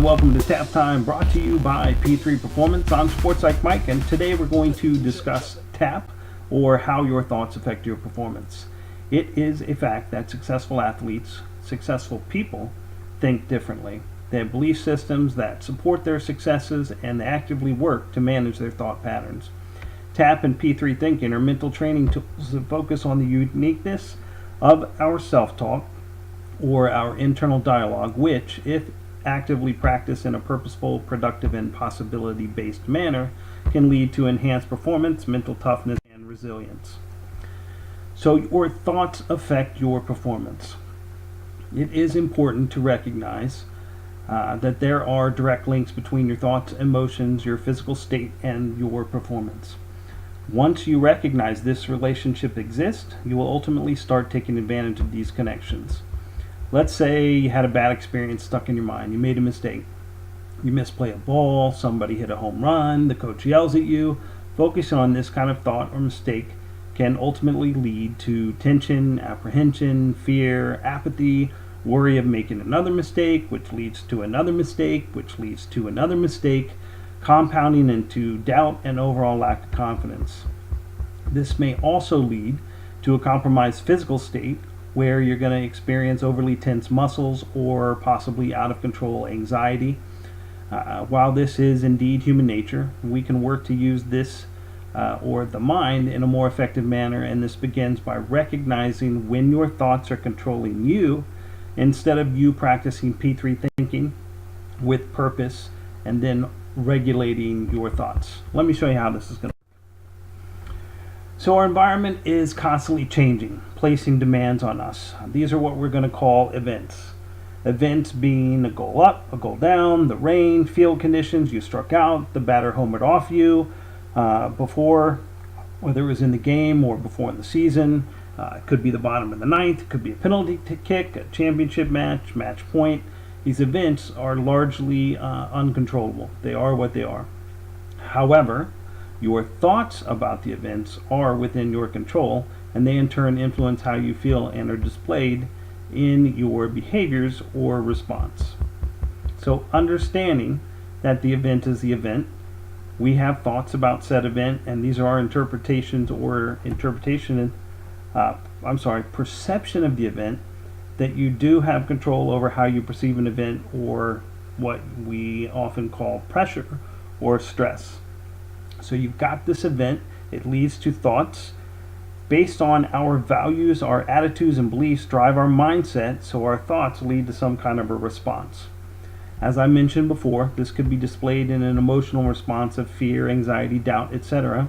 welcome to Tap Time, brought to you by P3 Performance. I'm Sports Psych Mike, and today we're going to discuss TAP, or how your thoughts affect your performance. It is a fact that successful athletes, successful people, think differently. They have belief systems that support their successes, and they actively work to manage their thought patterns. TAP and P3 thinking are mental training tools that focus on the uniqueness of our self-talk, or our internal dialogue, which, if actively practiced in a purposeful, productive, and possibility-based manner, can lead to enhanced performance, mental toughness, and resilience. So your thoughts affect your performance. It is important to recognize that there are direct links between your thoughts, emotions, your physical state, and your performance. Once you recognize this relationship exists, you will ultimately start taking advantage of these connections. Let's say you had a bad experience stuck in your mind. You made a mistake. You misplay a ball, somebody hit a home run, the coach yells at you. Focusing on this kind of thought or mistake can ultimately lead to tension, apprehension, fear, apathy, worry of making another mistake, which leads to another mistake, which leads to another mistake, compounding into doubt and overall lack of confidence. This may also lead to a compromised physical state, where you're going to experience overly tense muscles or possibly out of control anxiety. While this is indeed human nature, we can work to use this or the mind in a more effective manner, and this begins by recognizing when your thoughts are controlling you instead of you practicing P3 thinking with purpose and then regulating your thoughts. Let me show you how this is going to. So our environment is constantly changing, placing demands on us. These are what we're going to call events. Events being a goal up, a goal down, the rain, field conditions, you struck out, the batter homered off you before, whether it was in the game or before in the season. It could be the bottom of the ninth, it could be a penalty kick, a championship match, match point. These events are largely uncontrollable. They are what they are. However, your thoughts about the events are within your control, and they in turn influence how you feel and are displayed in your behaviors or response. So understanding that the event is the event, we have thoughts about said event, and these are our interpretations or perception of the event, that you do have control over how you perceive an event, or what we often call pressure or stress. So you've got this event, it leads to thoughts. Based on our values, our attitudes and beliefs drive our mindset, so our thoughts lead to some kind of a response. As I mentioned before, this could be displayed in an emotional response of fear, anxiety, doubt, etc.,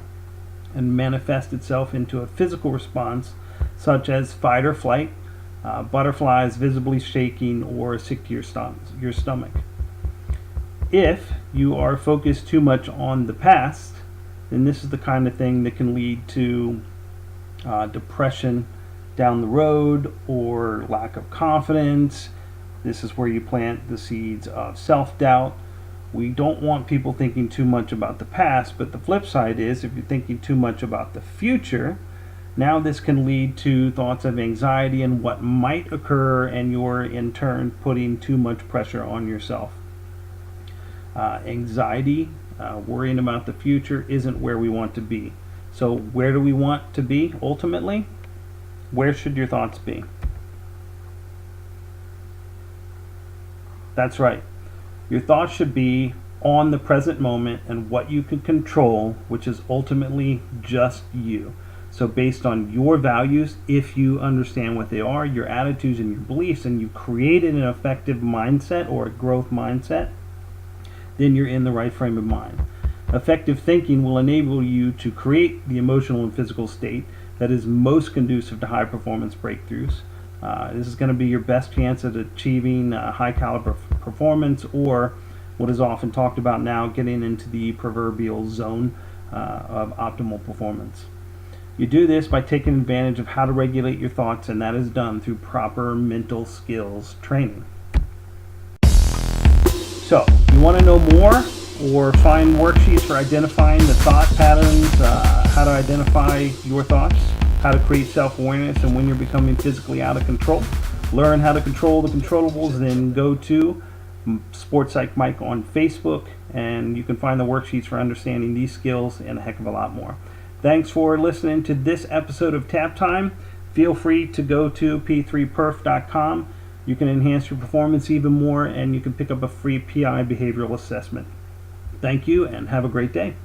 and manifest itself into a physical response such as fight or flight, butterflies visibly shaking, or sick to your stomach. If you are focused too much on the past, then this is the kind of thing that can lead to depression down the road, or lack of confidence. This is where you plant the seeds of self-doubt. We don't want people thinking too much about the past, but the flip side is, if you're thinking too much about the future, now this can lead to thoughts of anxiety and what might occur, and you're in turn putting too much pressure on yourself. Anxiety, worrying about the future, isn't where we want to be. So where do we want to be ultimately? Where should your thoughts be? That's right. Your thoughts should be on the present moment and what you can control, which is ultimately just you. So based on your values, if you understand what they are, your attitudes and your beliefs, and you created an effective mindset or a growth mindset, then you're in the right frame of mind. Effective thinking will enable you to create the emotional and physical state that is most conducive to high performance breakthroughs. This is going to be your best chance at achieving high caliber performance, or what is often talked about now, getting into the proverbial zone of optimal performance. You do this by taking advantage of how to regulate your thoughts, and that is done through proper mental skills training. So, you want to know more or find worksheets for identifying the thought patterns, how to identify your thoughts, how to create self-awareness, and when you're becoming physically out of control? Learn how to control the controllables, then go to Sports Psych Mike on Facebook, and you can find the worksheets for understanding these skills and a heck of a lot more. Thanks for listening to this episode of Tap Time. Feel free to go to p3perf.com. You can enhance your performance even more, and you can pick up a free PI behavioral assessment. Thank you, and have a great day.